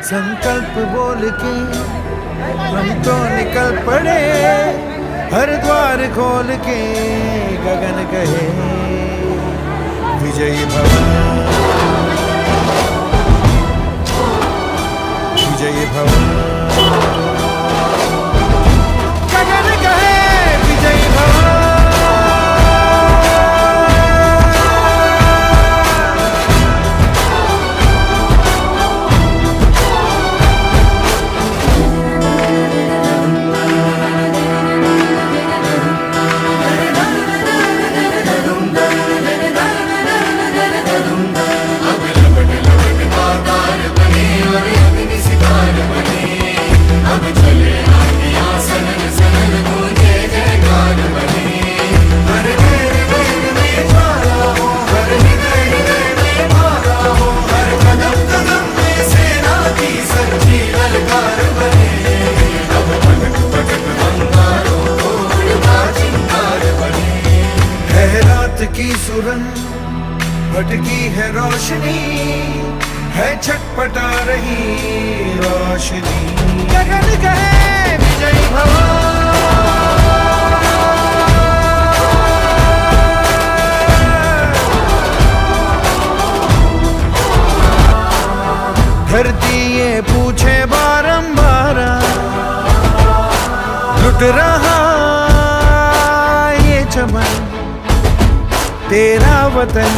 संकल्प बोल के हम तो निकल पड़े, हर द्वार खोल के गगन कहे विजयी भव, विजयी भव, गगन कहे विजयी भव। की सुरन भटकी है रोशनी, है छटपटा रही रोशनी, गगन कहे विजयी भव। धरती ये पूछे बारंबार, लुट रहा ये चमन तेरा वतन,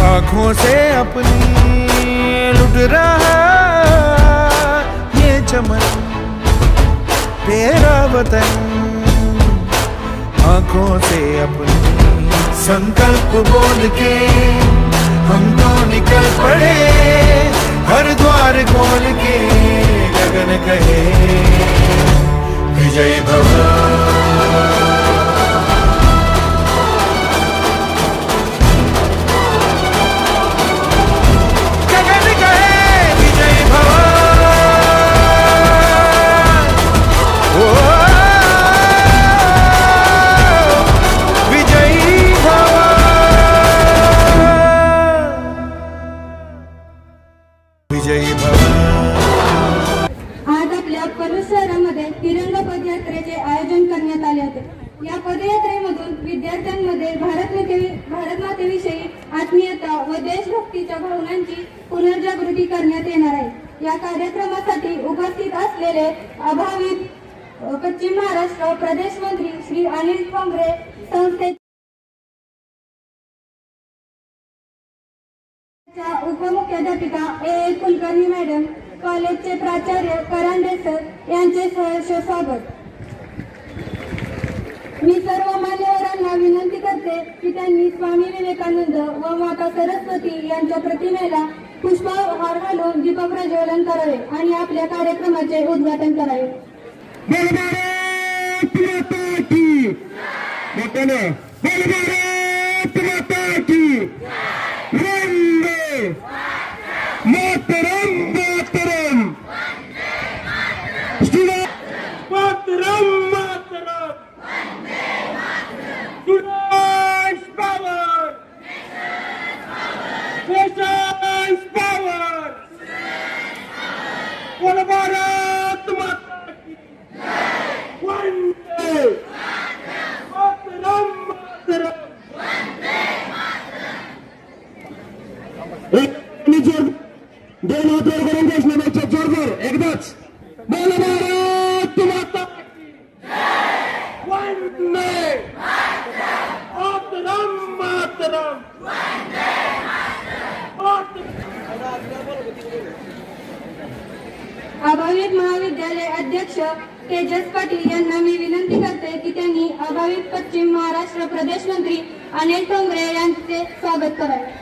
आँखों से अपनी लुट रहा ये चमन तेरा वतन, आँखों से अपनी। संकल्प बोल के हम तो निकल पड़े, हर द्वार खोल के गगन कहे विजयी भव। आज आपल्या पलूस शहरामध्ये तिरंगा पदयात्रेचे आयोजन करण्यात आले होते। या पदयात्रेमधून विद्यार्थ्यांमध्ये भारतमातेविषयी आत्मीयता व देशभक्तीच्या भावनांची पुनर्जागृती करण्यात येणार आहे। या कार्यक्रमासाठी उपस्थित असलेले अभाविप पश्चिम महाराष्ट्र प्रदेश मंत्री श्री अनिल ठोंबरे, संस्थेचे उपमुख्याध्यापिका ए कुलकर्णी मॅडम, कॉलेजचे प्राचार्य करांडे सर यांचे सहर्ष स्वागत। मी सर्व मान्यवरांना विनंती करते की त्यांनी स्वामी विवेकानंद व माता सरस्वती यांच्या प्रतिमेला पुष्पहार घालून दीपक प्रज्वलन करावे आणि आपल्या कार्यक्रमाचे उद्घाटन करावे। दोन हात वर करून घोषणाबाईच्या जोरदार एकदाच बोल भारत माता वंदे मातरम मातरम। अभाविप महाविद्यालय अध्यक्ष तेजस पाटील यांना मी विनंती करते की त्यांनी अभाविप पश्चिम महाराष्ट्र प्रदेश मंत्री अनिल ठोंबरे यांचे स्वागत करावे।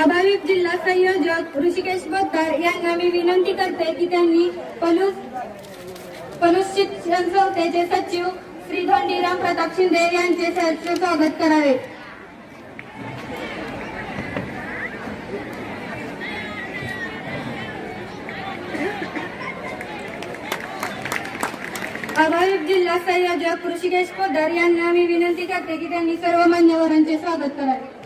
अभाविप जिल्हा संयोजक ऋषिकेश बत्तर यांना मी विनंती करते की त्यांनी पलूस शिक्षण संस्थेचे सचिव श्री धोंडीराम प्रताप शिंदे यांचे सहर्ष स्वागत करावे। अभाविप जिल्हा संयोजक ऋषिकेश पोद्दार यांना मी विनंती करते की त्यांनी सर्व मान्यवरांचे स्वागत करावे.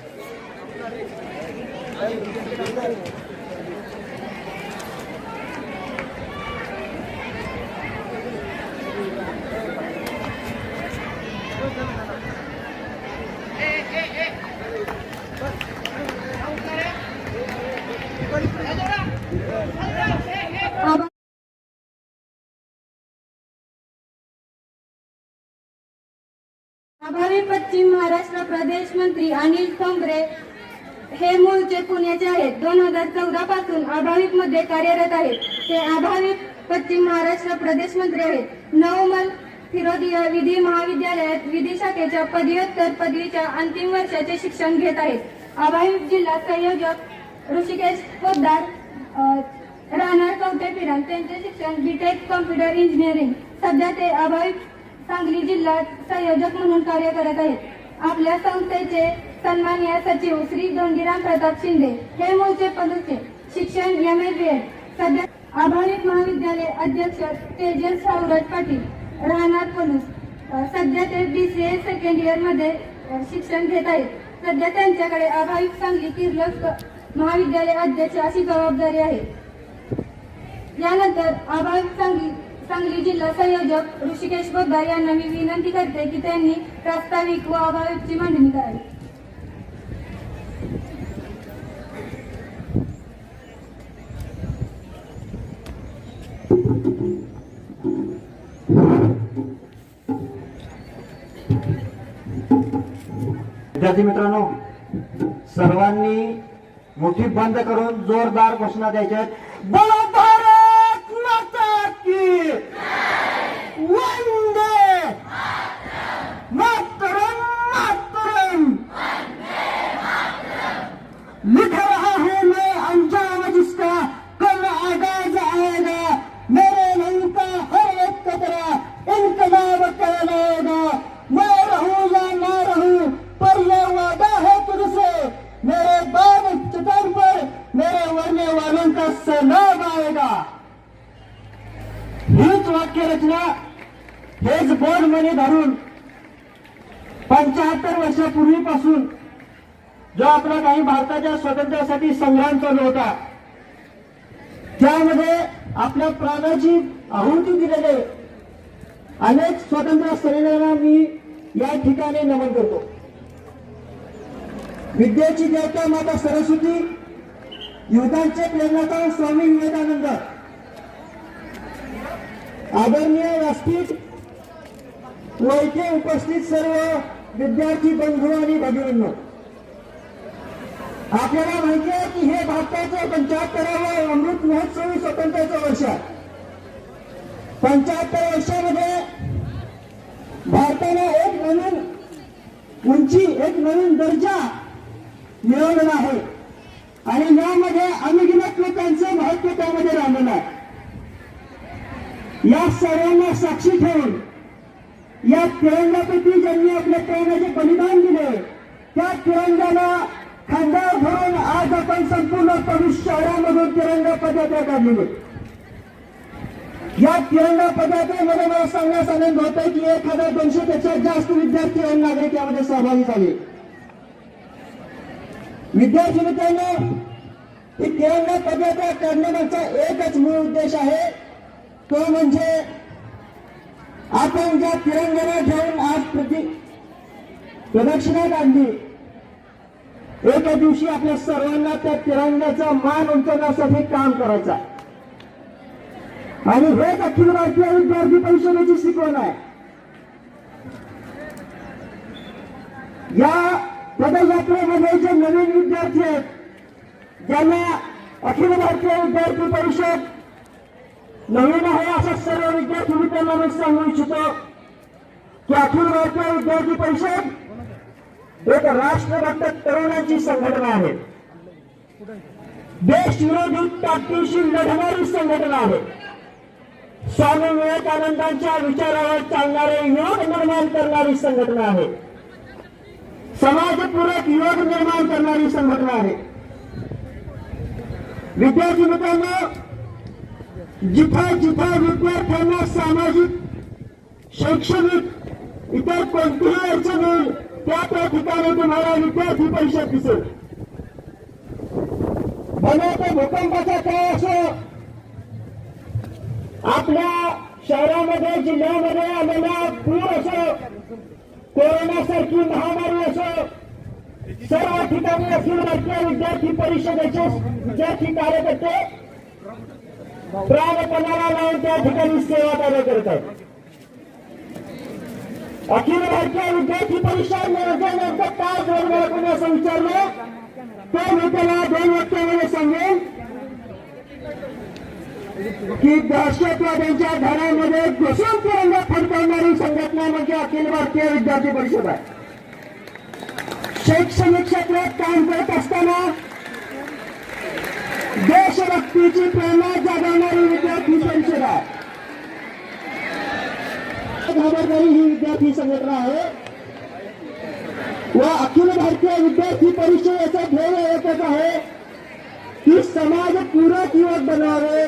अभाविप पश्चिम महाराष्ट्र प्रदेश मंत्री अनिल ठोंबरे हे मूळचे पुण्याचे आहेत. 2014 पासून अभाविप मध्ये कार्यरत आहेत. ते अभाविप पश्चिम महाराष्ट्र प्रदेश मंत्री आहेत. नवमल फिरोदिया विधी महाविद्यालयात विधी शाखेच्या पदव्युत्तर पदवीच्या अंतिम वर्षाचे शिक्षण घेत आहेत. अभाविप जिल्हा संयोजक ऋषिकेश पोद्दार राहणार कवठेपिरान, त्यांचे शिक्षण बीटेक कॉम्प्युटर इंजिनिअरिंग. सध्या ते अभाविप सांगली जिल्हा संयोजक म्हणून कार्य करत आहेत. आपल्या संस्थेचे सन्माननीय सचिव श्री धोंडीराम प्रताप शिंदे हे मूळचे पदूचे, शिक्षण MA BEd. सध्या अभाविप महाविद्यालय अध्यक्ष तेजस सावराज पाटील राहणार पलूस. सध्या ते BCA सेकंड इयर मध्ये शिक्षण घेत आहेत. सध्या त्यांच्याकडे अभाविप सांगली किर्लोस्कर महाविद्यालय अध्यक्ष अशी जबाबदारी आहे. यानंतर अभाविप सांगली जिल्हा संयोजक ऋषिकेश पोद्दार यांना मी विनंती करते की त्यांनी प्रास्ताविक व अभाविपची मांडणी करावी. विद्यार्थी मित्रांनो, सर्वांनी मुठी बंद करून जोरदार घोषणा द्यायच्या आहेत. बोलो भारत माता की वंदे मातरम मातरम. लिख रहा हूं मैं अंजाम जिसका कल आगाज आएगा. मेरे मन का हर एक कतरा इनकलाब कहलाएगा. मैं रहूं या ना रहूं पर यह वादा है तुझसे. मेरे बाद चतर पर मेरे मरने वालों का सलाम आएगा. हीच वाक्य रचना, हेच बोर्ड मध्ये धरून 75 वर्षापूर्वीपासून जो आपला काही भारताच्या स्वातंत्र्यासाठी संग्राम चालू होता, त्यामध्ये आपल्या प्राणाची आहुती दिलेले अनेक स्वातंत्र्य सैनिकांना मी या ठिकाणी नमन करतो. विद्येची देवता माता सरस्वती, युगांचे प्रेरणादाता स्वामी विवेकानंद, आदरणीय व्यासपीठ व इथे उपस्थित सर्व विद्यार्थी बंधू आणि भगिनींनो, आपल्याला माहिती आहे की हे भारताचं 75वे अमृत महोत्सवी स्वातंत्र्याचं वर्ष आहे. 75 वर्षामध्ये भारताला एक नवीन उंची, एक नवीन दर्जा मिळवलेला आहे आणि यामध्ये अनगिनत लोकांचं महत्व त्यामध्ये राहिलेलं आहे. या सर्वांना साक्षी ठेवून या तिरंगाप्रती ज्यांनी आपल्या प्राणाचे बलिदान दिले, त्या तिरंगाला खांद्यावर धरून आज आपण संपूर्ण पवित्र शहरामधून तिरंगा पदयात्रा काढलेली. या तिरंगा पदयात्रेमध्ये मला सांगण्यास आनंद होत आहे की 1200 पेक्षा जास्त विद्यार्थी आणि नागरिक यामध्ये सहभागी झाले. विद्यार्थी मित्रांनो, ही तिरंगा पदयात्रा काढण्यामागचा एकच मूळ उद्देश आहे, तो म्हणजे आपण ज्या तिरंगाला ठेवून आज प्रदक्षिणा काढली, एका दिवशी आपल्या सर्वांना त्या तिरंगाचा मान उंचवण्यासाठी काम करायचा. आणि हेच अखिल भारतीय विद्यार्थी परिषदेची शिकवण आहे. या पदयात्रेमध्ये जे नवीन विद्यार्थी आहेत, ज्यांना अखिल भारतीय विद्यार्थी परिषद नवीन आहे अशा सर्व विद्यार्थी मित्रांना मी सांगू इच्छितो की अखिल भारतीय विद्यार्थी परिषद एक राष्ट्रभक्त तरुणांची संघटना आहे. देशविरोधी ताकदीशी लढणारी संघटना आहे. स्वामी विवेकानंदांच्या विचारावर चालणारे योग निर्माण करणारी संघटना आहे. समाजपूरक योग निर्माण करणारी संघटना आहे. विद्यार्थी मित्रांनो, जिथं जिथं विद्यार्थ्यांना सामाजिक शैक्षणिक इतर कोणतीही अडचण येईल त्या ठिकाणी तुम्हाला विद्यार्थी परिषद दिसेल. भले तो भूकंपाचा काळ असो, आपल्या शहरामध्ये जिल्ह्यामध्ये आलेला पूर असो, कोरोनासारखी महामारी असो, सर्व ठिकाणी अखिल भारतीय विद्यार्थी परिषदेचे विद्यार्थी कार्यकर्ते प्राणपणाला लावून त्या ठिकाणी सेवा कार्य करतात. अखिल भारतीय विद्यार्थी परिषद म्हणजे नेमकं काय जोडणार कोणी असं विचारलं तर मी त्याला 2 वाक्यामध्ये सांगेन की दहशतवाद्यांच्या घरामध्ये घुसून तिरंगा फडकवणारी संघटना म्हणजे अखिल भारतीय विद्यार्थी परिषद आहे. शैक्षणिक क्षेत्रात काम करत असताना देशभक्तीची प्रेरणा जागवणारी विद्यार्थी परिषद आहे. खबरदारी ही विद्यार्थी संघटना आहे व अखिल भारतीय विद्यार्थी परिषदेचा ध्येय एकच आहे की समाज पूरक युवक बनवावे,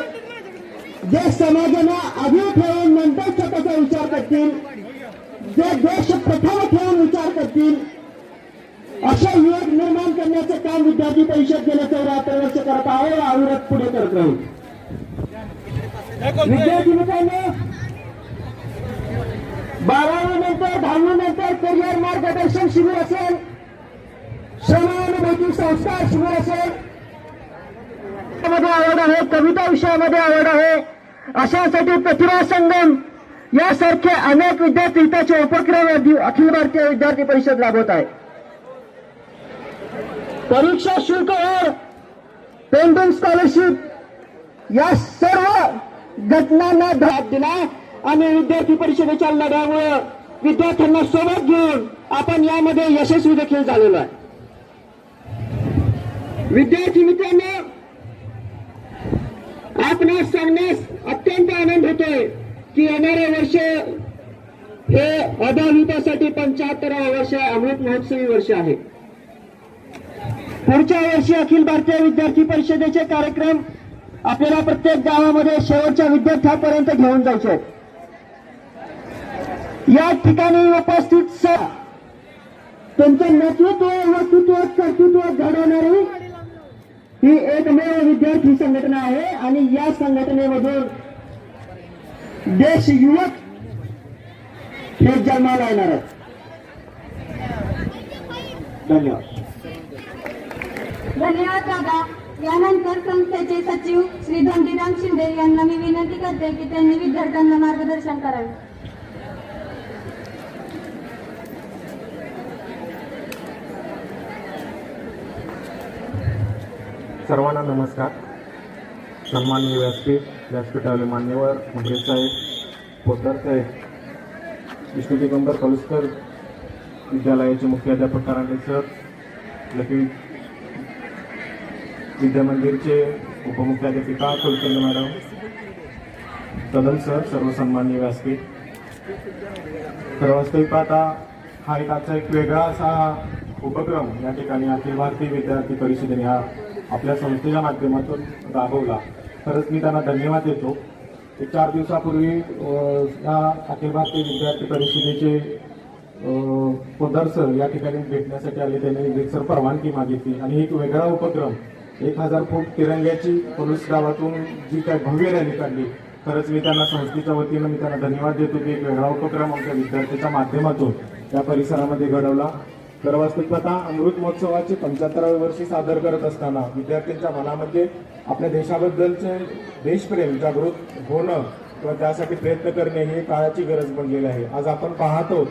जे समाजाला आधी ठेवून नंतर स्वतःचा विचार करतील, जे देश प्रथम ठेवून विचार करतील, अशा युवक निर्माण करण्याचं काम विद्यार्थी परिषद गेल्या 74 वर्ष करत आहे, अविरत पुढे करत राहील. विद्यार्थी मित्रांनो, 12वी नंतर 10वी नंतर करिअर मार्गदर्शन शिबिर असेल, श्रमानुभूती संस्कार शिबिर असेल, मध्ये आवड आहे, कविता विषयामध्ये आवड आहे, अशासाठी प्रतिभा संगम यासारखे अनेक विद्यार्थी हिताचे उपक्रम अखिल भारतीय विद्यार्थी परिषद राबवत आहे. परीक्षा शुल्क वाढ, पेंडिंग स्कॉलरशिप या सर्व घटनांना धाक दिला आणि विद्यार्थी परिषदेच्या लढ्यामुळे विद्यार्थ्यांना सोबत घेऊन आपण यामध्ये यशस्वी देखील झालेलो आहे. विद्यार्थी मित्रांनो, आपणास सांगण्यास अत्यंत आनंद होतोय की येणारे वर्ष हे अदालतासाठी 75वे वर्ष अमृत महोत्सवी वर्ष आहे. पुढच्या वर्षी अखिल भारतीय विद्यार्थी परिषदेचे कार्यक्रम आपल्याला प्रत्येक गावामध्ये शेवटच्या विद्यार्थ्यापर्यंत घेऊन जायचे आहेत. या ठिकाणी उपस्थित त्यांचं नेतृत्व वक्तृत्व कर्तृत्व घडवणारी ही एकमेव विद्यार्थी संघटना आहे आणि या संघटनेमधून देश युवक हे जन्माला येणार आहेत. धन्यवाद. धन्यवाद दादा. यानंतर संस्थेचे सचिव श्री धोंडीराम शिंदे यांना मी विनंती करते की त्यांनी विद्यार्थ्यांना मार्गदर्शन करावे. सर्वांना नमस्कार. सन्माननीय व्यासपीठावरील मान्यवर मंत्री साहेब, पोद्दार साहेब, विष्णू दिगंबर कलुस्कर विद्यालयाचे मुख्याध्यापक करांडे सर, लकी विद्यामंदिरचे उपमुख्याध्यापिका कुलकर्णी मॅडम, कदम सर, सर्व सन्माननीय व्यासपीठ. तर वास्तविक पाहता हा आजचा एक वेगळा असा उपक्रम या ठिकाणी अखिल भारतीय विद्यार्थी परिषदेने हा आपल्या संस्थेच्या माध्यमातून राबवला. खरंच मी त्यांना धन्यवाद देतो. 4 दिवसापूर्वी या अखिल भारतीय विद्यार्थी परिषदेचे पोद्दार सर या ठिकाणी भेटण्यासाठी आले. त्यांनी सर परवानगी मागितली आणि एक वेगळा उपक्रम 1000 फूट तिरंग्याची पलूस गावातून जी काय भव्य रॅली काढली. खरंच मी त्यांना संस्थेच्या वतीनं मी त्यांना धन्यवाद देतो की एक वेगळा उपक्रम आमच्या विद्यार्थ्यांच्या माध्यमातून या परिसरामध्ये घडवला. तर वास्तविकता अमृत महोत्सवाचे 75वे वर्षी सादर करत असताना विद्यार्थ्यांच्या मनामध्ये आपल्या देशाबद्दलचे देशप्रेम जागृत होणं किंवा त्यासाठी प्रयत्न करणे ही काळाची गरज बनलेली आहे. आज आपण पाहतो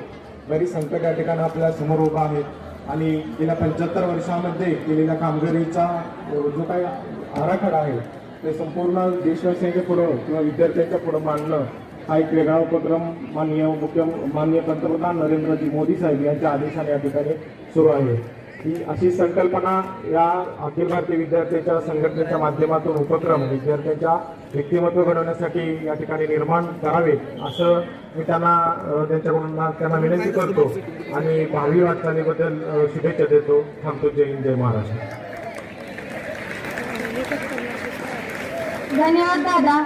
बरी संकट या ठिकाणी आपल्या समोर उभा आहे आणि गेल्या 75 वर्षामध्ये केलेल्या कामगिरीचा जो काही आराखडा आहे ते संपूर्ण देशवासियांच्या पुढं किंवा विद्यार्थ्यांच्या पुढं मांडणं हा एक वेगळा उपक्रम माननीय पंतप्रधान नरेंद्रजी मोदी साहेब यांच्या आदेशाने या ठिकाणी सुरू आहे. ही अशी संकल्पना या अखिल भारतीय विद्यार्थ्यांच्या संघटनेच्या माध्यमातून उपक्रम विद्यार्थ्यांच्या व्यक्तिमत्व घडवण्यासाठी या ठिकाणी निर्माण करावे असं मी त्यांना विनंती करतो आणि भावी वाटचालीबद्दल शुभेच्छा देतो. थांबतो. जय हिंद, जय महाराष्ट्र. धन्यवाद दादा.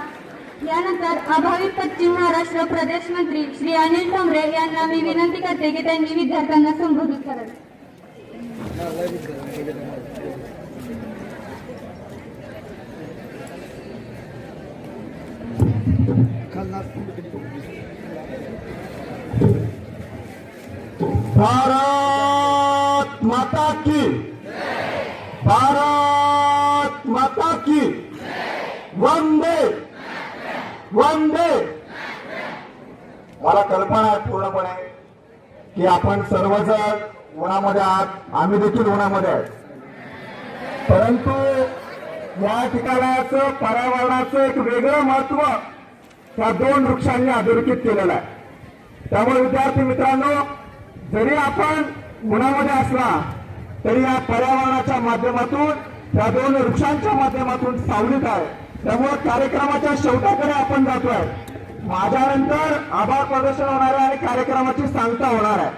यानंतर अभाविप पश्चिम महाराष्ट्र प्रदेश मंत्री श्री अनिल ठोंबरे यांना मी विनंती करते की त्यांनी विद्यार्थ्यांना संबोधित करावे. भारत माता की, भारत माता की, वंदे वंदे. मला कल्पना आहे पूर्णपणे की आपण सर्वजण उन्हामध्ये आहात, आम्ही देखील उन्हामध्ये आहे. परंतु या ठिकाणाचं पर्यावरणाचं एक वेगळं महत्व त्या दोन वृक्षांनी अधोरेखित केलेलं आहे. त्यामुळे विद्यार्थी मित्रांनो, जरी आपण उन्हामध्ये असला तरी या पर्यावरणाच्या माध्यमातून, त्या दोन वृक्षांच्या माध्यमातून सावलीत आहे. त्यामुळे कार्यक्रमाच्या शेवटाकडे आपण जातोय. माझ्यानंतर आभार प्रदर्शन होणार आहे आणि कार्यक्रमाची सांगता होणार आहे.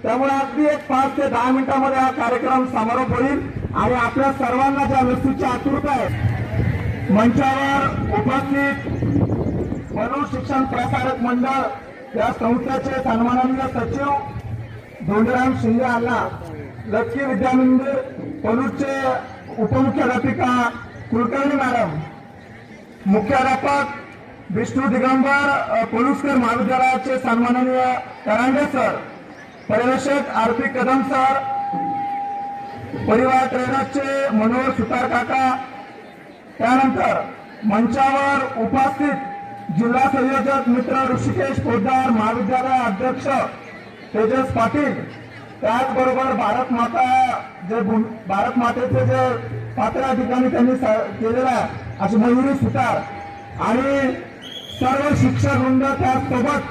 त्यामुळे अगदी एक 5 ते 10 मिनिटांमध्ये हा कार्यक्रम समारोप होईल आणि आपल्या सर्वांना ज्या लसीची आतुरता आहे, मंचावर उपस्थित मनू शिक्षण प्रसारक मंडळ या संस्थेचे सन्माननीय सचिव धोंडीराम शिंदे यांना, लक्की विद्यामंदिर पलूसचे उपमुख्याध्यापिका कुलकर्णी मॅडम, मुख्याध्यापक विष्णू दिगंबर पलुसकर महाविद्यालयाचे सन्माननीय करांडे सर, पर्यवेक्षक आरपी कदम सर, परिवार ट्रेनरचे मनोहर सुतार काका, त्यानंतर मंचावर उपस्थित जिल्हा संयोजक मित्र ऋषिकेश पोद्दार, महाविद्यालय अध्यक्ष तेजस पाटील, त्याचबरोबर भारत मातेचे जे पात्र या ठिकाणी त्यांनी केलेला आहे अशी मयुरी सुतार आणि सर्व शिक्षक वृंद, त्यासोबत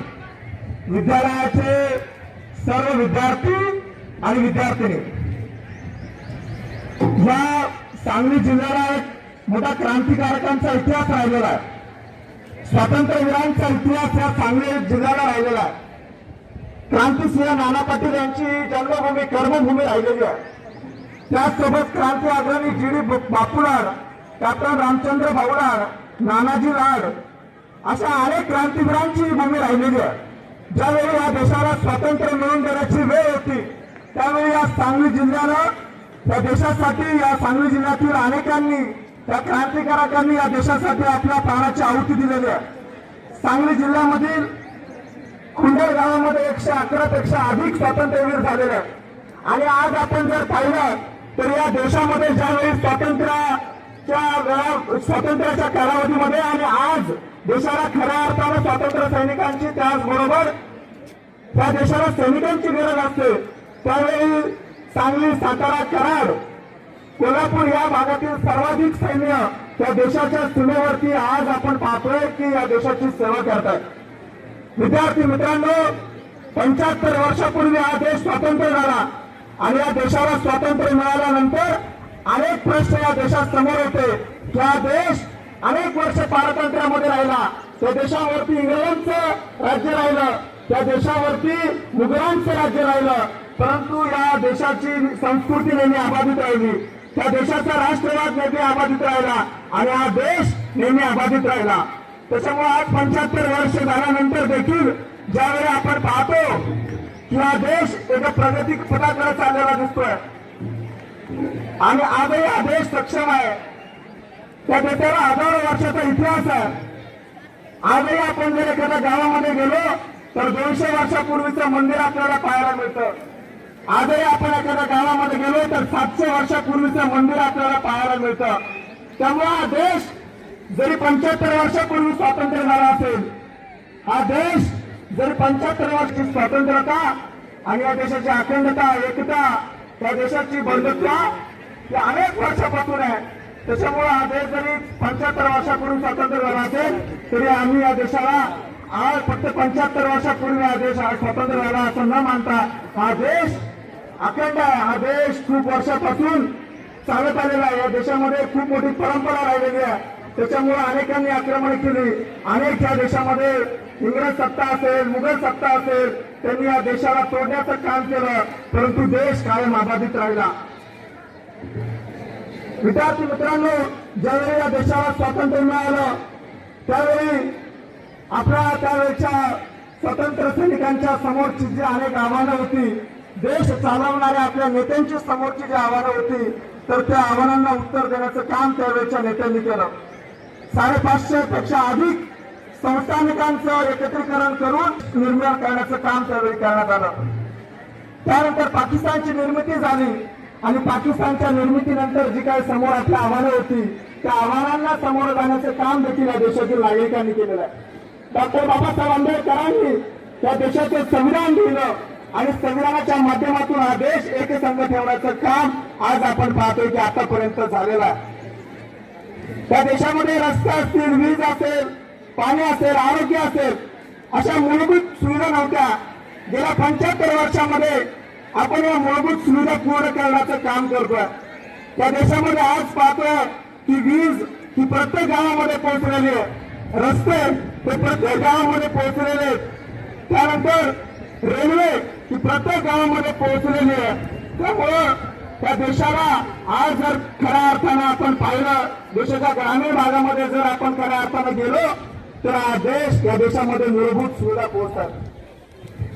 विद्यालयाचे सर्व विद्यार्थी आणि विद्यार्थिनी. या सांगली जिल्ह्याला एक मोठा क्रांतिकारकांचा इतिहास राहिलेला आहे. स्वातंत्र्यवीरांचा इतिहास या सांगली जिल्ह्याला राहिलेला आहे. क्रांतिसिंह नाना पाटील यांची जन्मभूमी, कर्मभूमी राहिलेली आहे. त्याचसोबत क्रांती अग्रणी जी.डी. बापू लाड, कॅप्टन रामचंद्र भाऊ लाड, नानाजी लाड अशा अनेक क्रांतीवीरांची भूमी राहिलेली आहे. ज्यावेळी या देशाला स्वातंत्र्य मिळवून देण्याची वेळ होती त्यावेळी या सांगली जिल्ह्यानं त्या देशासाठी, या सांगली जिल्ह्यातील अनेकांनी, त्या क्रांतिकारकांनी या देशासाठी आपल्या प्राणाची आहुती दिलेली आहे. सांगली जिल्ह्यामधील खुंडेर गावामध्ये 111 पेक्षा अधिक स्वातंत्र्यवीर झालेले आहेत. आणि आज आपण जर पाहिलं तर या देशामध्ये ज्यावेळी स्वातंत्र्याच्या कालावधीमध्ये आणि आज देशाला खऱ्या अर्थानं स्वातंत्र्य सैनिकांची, त्याचबरोबर त्या देशाला सैनिकांची गरज असते, त्यावेळी सांगली, सातारा, कराड, कोल्हापूर या भागातील सर्वाधिक सैन्य त्या देशाच्या सीमेवरती आज आपण पाहतोय की या देशाची सेवा करतात. विद्यार्थी मित्रांनो, 75 वर्षापूर्वी हा देश स्वतंत्र झाला आणि या देशाला स्वातंत्र्य मिळाल्यानंतर अनेक प्रश्न या देशासमोर होते. हा देश अनेक वर्ष पारतंत्र्यामध्ये राहिला. त्या देशावरती इंग्रजांचं राज्य राहिलं, त्या देशावरती मुघलांचं राज्य राहिलं, परंतु या देशाची संस्कृती नेहमी अबाधित राहिली. त्या देशाचा राष्ट्रवाद नेहमी अबाधित राहिला आणि हा देश नेहमी अबाधित राहिला. त्याच्यामुळे आज 75 वर्ष झाल्यानंतर देखील ज्यावेळी आपण पाहतो की हा देश एका प्रगती पथाकडे चाललेला दिसतोय आणि आजही हा देश सक्षम आहे. त्या देशाला हजारो वर्षाचा इतिहास आहे. आजही आपण जर एखाद्या गावामध्ये गेलो तर 200 वर्षापूर्वीचं मंदिर आपल्याला पाहायला मिळतं. आजही आपण एखाद्या गावामध्ये गेलो तर 700 वर्षापूर्वीचं मंदिर आपल्याला पाहायला मिळतं. त्यामुळे हा देश जरी 75 वर्षापूर्वी स्वातंत्र्य झाला असेल, हा देश जरी 75 वर्षाची स्वातंत्र्यता आणि या देशाची अखंडता, एकता, त्या देशाची बंधुत्वा ही अनेक वर्षापासून आहे. त्याच्यामुळे हा देश जरी 75 वर्षापूर्वी स्वातंत्र्य झाला असेल तरी आम्ही या देशाला आज फक्त 75 वर्षापूर्वी हा देश स्वतंत्र झाला असं न मानता हा देश अखंड आहे. हा देश खूप वर्षापासून चालत आलेला आहे. या देशामध्ये खूप मोठी परंपरा राहिलेली आहे. त्याच्यामुळे अनेकांनी आक्रमण केली. अनेक या देशामध्ये इंग्रज सत्ता असेल, मुघल सत्ता असेल, त्यांनी या देशाला तोडण्याचं काम केलं, परंतु देश कायम अबाधित राहिला. विद्यार्थी मित्रांनो, ज्यावेळी या देशाला स्वातंत्र्य मिळालं त्यावेळी आपल्या त्यावेळच्या स्वतंत्र सैनिकांच्या समोरची जी अनेक आव्हानं होती, देश चालवणाऱ्या आपल्या नेत्यांची समोरची जी आव्हानं होती, तर त्या आव्हानांना उत्तर देण्याचं काम त्यावेळेच्या नेत्यांनी केलं. 550 पेक्षा अधिक संस्थानिकांचं एकत्रीकरण करून निर्माण करण्याचं काम त्यावेळी करण्यात आलं. त्यानंतर पाकिस्तानची निर्मिती झाली आणि पाकिस्तानच्या निर्मितीनंतर जी काही समोर आपली आव्हानं होती, त्या आव्हानांना सामोरं जाण्याचं काम देखील या देशातील नागरिकांनी केलेलं आहे. डॉक्टर बाबासाहेब आंबेडकरांनी त्या देशाचं संविधान लिहिलं आणि संविधानाच्या माध्यमातून हा देश एकसंघ ठेवण्याचं काम आज आपण पाहतोय की आतापर्यंत झालेलं आहे. त्या देशामध्ये रस्ते असतील, वीज असेल, पाणी असेल, आरोग्य असेल, अशा मूलभूत सुविधा नव्हत्या. गेल्या 75 वर्षामध्ये आपण या मूलभूत सुविधा पूर्ण करण्याचं काम करतोय. त्या देशामध्ये आज पाहतोय की वीज ही प्रत्येक गावामध्ये पोहोचलेली आहे, रस्ते ते प्रत्येक गावामध्ये पोहोचलेले आहेत, त्यानंतर रेल्वे ही प्रत्येक गावामध्ये पोहोचलेली आहे. त्यामुळं त्या देशाला आज जर खऱ्या अर्थानं आपण पाहिलं, देशाच्या ग्रामीण भागामध्ये जर आपण खऱ्या अर्थानं गेलो तर हा देश, या देशामध्ये मूलभूत सुविधा पोहोचतात.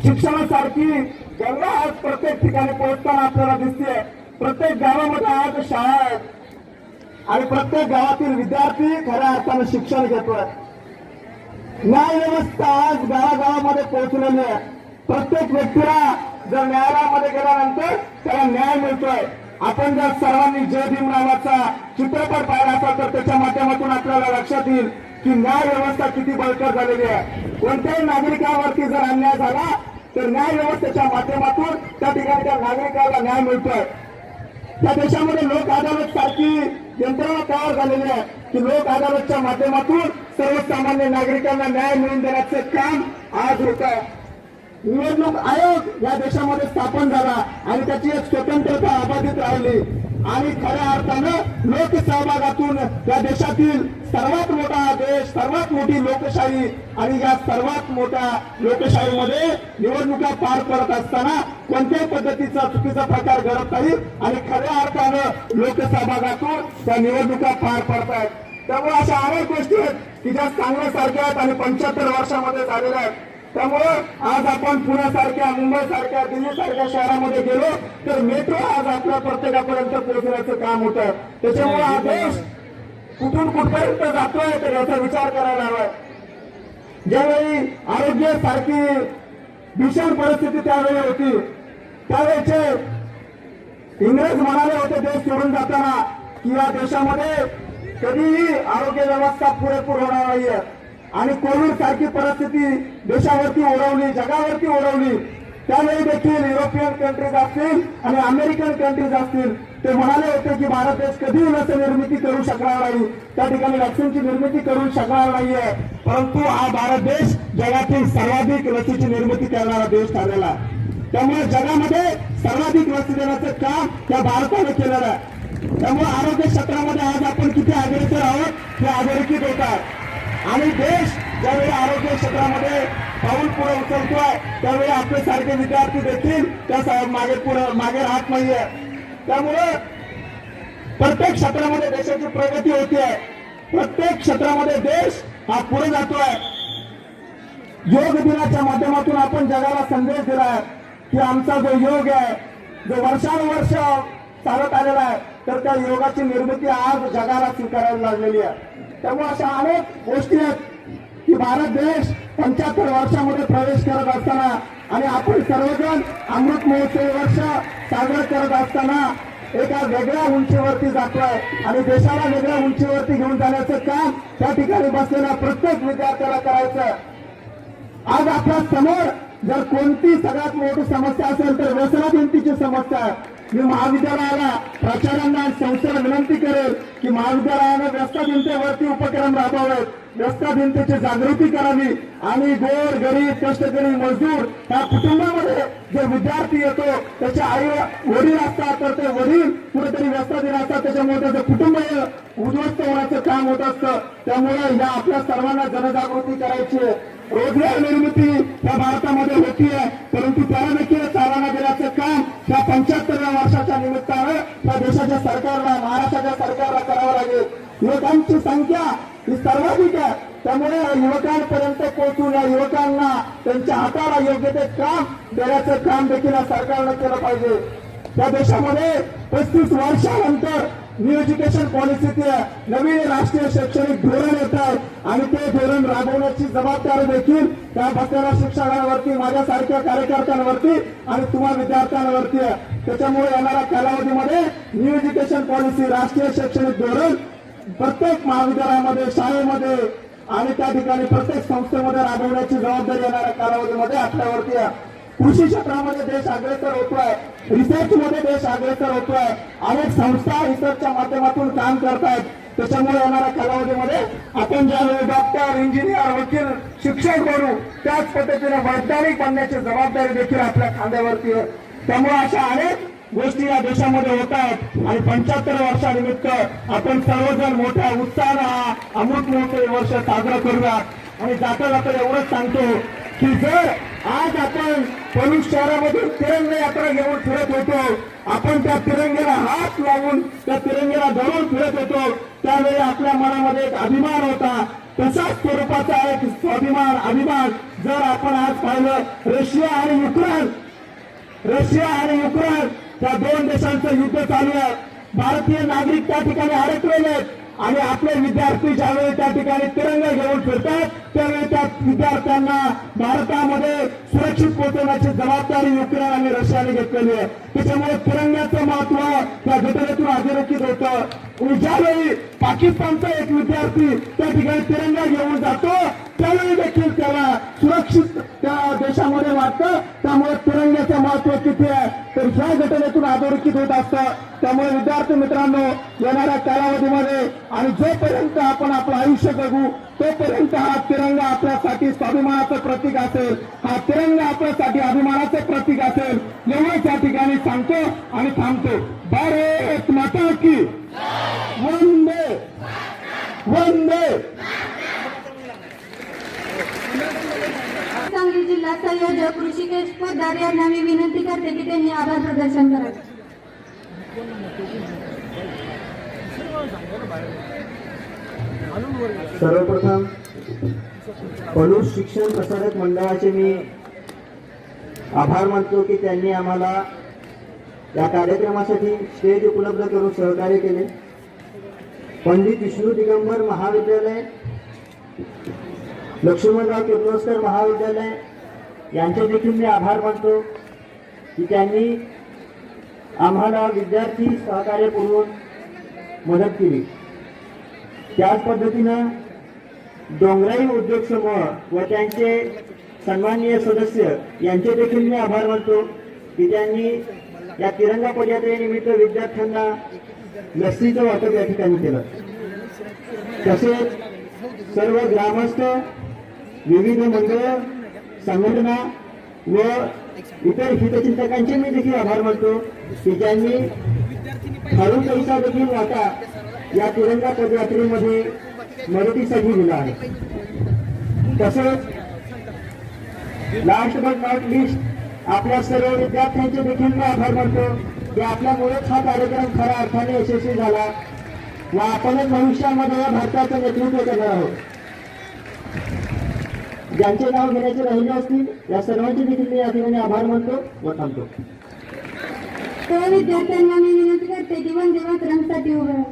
शिक्षणासारखी गंगा आज प्रत्येक ठिकाणी पोहोचताना आपल्याला दिसते. प्रत्येक गावामध्ये आज शाळा आहेत आणि प्रत्येक गावातील विद्यार्थी खऱ्या अर्थानं शिक्षण घेतोय. न्याय व्यवस्था आज गावागावामध्ये पोहोचलेली आहे. प्रत्येक व्यक्तीला जर न्यायालयामध्ये गेल्यानंतर त्याला न्याय मिळतोय. आपण जर सर्वांनी जय भीम नावाचा चित्रपट पाहिला असाल तर त्याच्या माध्यमातून आपल्याला लक्षात येईल की न्याय व्यवस्था किती बळकट झालेली आहे. कोणत्याही नागरिकावरती जर अन्याय झाला तर न्याय व्यवस्थेच्या माध्यमातून त्या ठिकाणी त्या नागरिकाला न्याय मिळतोय. त्या देशामध्ये लोक अदालत सारखी यंत्रणा तयार झालेली आहे की लोक अदालतच्या माध्यमातून सर्वसामान्य नागरिकांना न्याय मिळवून देण्याचं काम आज होत आहे. निवडणूक आयोग या देशामध्ये स्थापन झाला आणि त्याची एक स्वतंत्रता अबाधित राहिली आणि खऱ्या अर्थानं लोकसहभागातून या देशातील सर्वात मोठा देश, सर्वात मोठी लोकशाही आणि या सर्वात मोठ्या लोकशाहीमध्ये निवडणुका पार पडत असताना कोणत्याही पद्धतीचा चुकीचा प्रकार घडत नाही आणि खऱ्या अर्थानं लोकसहभागातून त्या निवडणुका पार पडत आहेत. त्यामुळे अशा अनेक गोष्टी आहेत की ज्या सांगण्यासारख्या आहेत आणि 75 वर्षामध्ये झालेल्या आहेत. त्यामुळं आज आपण पुण्यासारख्या, मुंबईसारख्या, दिल्लीसारख्या शहरामध्ये गेलो तर मेट्रो आज आपल्या प्रत्येकापर्यंत पोहोचण्याचं काम होतं. त्याच्यामुळे हा देश कुठून कुठपर्यंत जातोय तर याचा विचार करायला हवाय. ज्यावेळी आरोग्य सारखी भीषण परिस्थिती त्यावेळी होती, त्यावेळेचे इंग्रज म्हणाले होते देश सोडून जाताना की या देशामध्ये कधीही आरोग्य व्यवस्था पुरेपूर होणार नाहीये आणि कोविड सारखी परिस्थिती देशावरती ओढवली, जगावरती ओढवली. त्यावेळी देखील युरोपियन कंट्रीज असतील आणि अमेरिकन कंट्रीज असतील ते म्हणाले होते की भारत देश कधीही लस निर्मिती करू शकणार नाही, त्या ठिकाणी व्हॅक्सिनची निर्मिती करू शकणार नाहीये. परंतु हा भारत देश जगातील सर्वाधिक लसीची निर्मिती करणारा देश ठरलेला आहे. त्यामुळे जगामध्ये सर्वाधिक लस देण्याचं काम या भारताने केलेलं आहे. त्यामुळे आरोग्य क्षेत्रामध्ये आज आपण किती अग्रेसर आहोत हे अधोरेखित होत आहे आणि देश ज्यावेळी आरोग्य क्षेत्रामध्ये पाऊल पुढे उचलतोय त्यावेळी आपले सारखे विद्यार्थी देखील त्या मागे राहत नाहीये. त्यामुळे प्रत्येक क्षेत्रामध्ये देशाची प्रगती होते आहे. प्रत्येक क्षेत्रामध्ये देश हा पुढे जातोय. योग दिनाच्या माध्यमातून आपण जगाला संदेश दिलाय की आमचा जो योग आहे, जो वर्षानुवर्ष चालत आलेला आहे, तर त्या योगाची निर्मिती आज जगाला स्वीकारायला लागलेली आहे. त्यामुळे अशा अनेक गोष्टी आहेत की भारत देश 75 वर्षामध्ये प्रवेश करत असताना आणि आपण सर्वजण अमृत महोत्सव वर्ष साजरा करत असताना एका वेगळ्या उंचीवरती जातोय आणि देशाला वेगळ्या उंचीवरती घेऊन जाण्याचं काम त्या ठिकाणी बसलेल्या प्रत्येक विद्यार्थ्याला करायचं. आज आपल्या समोर जर कोणती सगळ्यात मोठी समस्या असेल तर व्यसनाधीनतेची समस्या आहे. मी महाविद्यालयाला, प्राचार्यांना आणि संस्थेला विनंती करेल की महाविद्यालयानं व्यसनाधीनतेवरती उपक्रम राबवावेत, व्यसनाधीनतेची जागृती करावी आणि गोर गरीब कष्टकरी मजदूर या कुटुंबामध्ये जो विद्यार्थी येतो त्याचे आई वडील असतात तर ते वडील कुठेतरी व्यसनाधीन असतात, त्याच्यामुळे त्याचं कुटुंब उद्ध्वस्त होण्याचं काम होत असतं. त्यामुळे या आपल्या सर्वांना जनजागृती करायची आहे. रोजगार निर्मिती या भारतामध्ये होतीये, परंतु त्याला देखील चालना देण्याचं काम या 75व्या वर्षाच्या निमित्तानं या देशाच्या सरकारला, महाराष्ट्राच्या सरकारला करावं लागेल. युवकांची संख्या ही सर्वाधिक आहे. त्यामुळे युवकांपर्यंत पोहोचून या युवकांना त्यांच्या हाताला योग्य ते काम देण्याचं काम देखील या सरकारनं केलं पाहिजे. त्या देशामध्ये 35 वर्षानंतर न्यू एज्युकेशन पॉलिसीत नवीन राष्ट्रीय शैक्षणिक धोरण येत आहे आणि ते धोरण राबवण्याची जबाबदारी देखील त्या बसलेल्या शिक्षकांवरती, माझ्यासारख्या कार्यकर्त्यांवरती आणि तुम्हा विद्यार्थ्यांवरती आहे. त्याच्यामुळे येणाऱ्या कालावधीमध्ये न्यू एज्युकेशन पॉलिसी, राष्ट्रीय शैक्षणिक धोरण प्रत्येक महाविद्यालयामध्ये, शाळेमध्ये आणि त्या ठिकाणी प्रत्येक संस्थेमध्ये राबवण्याची जबाबदारी येणाऱ्या कालावधीमध्ये आपल्यावरती आहे. कृषी क्षेत्रामध्ये देश अग्रेसर होतोय, रिसर्च मध्ये देश अग्रेसर होतोय, अनेक संस्था रिसर्चच्या माध्यमातून काम करतायत. त्याच्यामुळे येणाऱ्या कालावधीमध्ये आपण ज्यावेळी डॉक्टर, इंजिनियर, वकील, शिक्षक बनू त्याच पद्धतीने वैज्ञानिक बनण्याची जबाबदारी देखील आपल्या खांद्यावरती आहे. त्यामुळे अशा अनेक गोष्टी या देशामध्ये होत आहेत आणि 75 वर्षानिमित्त आपण सर्वजण मोठ्या उत्साहानं हा अमृत महोत्सवी वर्ष साजरा करूया. आणि जाता जाता एवढंच सांगतो की जर आज आपण पलूस शहरामधून तिरंगा यात्रा घेऊन फिरत होतो, आपण त्या तिरंग्याला हात लावून त्या तिरंग्याला धरून फिरत होतो, त्यावेळी आपल्या मनामध्ये एक अभिमान होता. तशाच स्वरूपाचा एक स्वाभिमान, अभिमान जर आपण आज पाहिलं, रशिया आणि युक्रेन त्या दोन देशांचं युद्ध चालू आहे. भारतीय नागरिक त्या ठिकाणी अडकलेले आहेत आणि आपले विद्यार्थी ज्यावेळी त्या ठिकाणी तिरंगा घेऊन फिरतात त्यावेळी त्या विद्यार्थ्यांना भारतामध्ये सुरक्षित पोहोचवण्याची जबाबदारी युक्रेन आणि रशियाने घेतलेली आहे. त्याच्यामुळे तिरंग्याचं महत्व त्या घटनेतून अधोरेखित होतं. ज्यावेळी पाकिस्तानचा एक विद्यार्थी त्या ठिकाणी तिरंगा घेऊन जातो त्यावेळी देखील त्याला सुरक्षित त्या देशामध्ये वाटतं. त्यामुळे तिरंग्याचं महत्व किती आहे तर ह्या घटनेतून अधोरेखित होत असतं. त्यामुळे विद्यार्थी मित्रांनो, येणाऱ्या कालावधीमध्ये आणि जोपर्यंत आपण आपलं आयुष्य जगू तोपर्यंत हा तिरंगा आपल्यासाठी स्वाभिमानाचं प्रतीक असेल, हा तिरंगा आपल्यासाठी अभिमानाचं प्रतीक असेल. एवढंच या ठिकाणी सांगतो आणि थांबतो. भारत माता की वंदे वंदे. सांगली जिल्हा संयोजक ऋषिकेश पोद्दार यांना मी विनंती करते की त्यांनी आभार प्रदर्शन करावे. सर्वप्रथम पलूस शिक्षण प्रसारक मंडळाचे मी आभार मानतो की त्यांनी आम्हाला या कार्यक्रमासाठी स्टेज उपलब्ध करून सहकार्य केले. पंडित विष्णू दिगंबर महाविद्यालय, लक्ष्मणराव किर्लोस्कर महाविद्यालय यांचे देखील मी आभार मानतो की त्यांनी आम्हाला विद्यार्थी सहकार्य पुरवून मदत केली. त्याच पद्धतीनं डोंगराई उद्योग समूह व त्यांचे सन्माननीय सदस्य यांचे देखील मी आभार मानतो की त्यांनी या तिरंगा पदयात्रेनिमित्त विद्यार्थ्यांना लस्सीचं वाटप या ठिकाणी केलं. तसेच सर्व ग्रामस्थ, विविध मंडळ, संघटना व इतर हितचिंतकांचे मी देखील आभार मानतो की ज्यांनी खालून पैसा देखील वाटा या तिरंगा पदयात्रेमध्ये मदतीसाठी दिला आहे. तसेच लास्ट बट नॉट लिस्ट आपल्या सर्व विद्यार्थ्यांचे देखील मी आभार मानतो की आपल्यामुळेच हा कार्यक्रम खऱ्या अर्थाने यशस्वी झाला व आपणच भविष्यामध्ये या भारताचं नेतृत्व करणार आहोत. ज्यांचे नाव घेण्याचे राहिले असतील या सर्वांचे देखील मी या ठिकाणी आभार मानतो व थांबतो. सर्व विद्यार्थ्यांना मी विनंती करते की वंदे मातरमसाठी उभं राहा.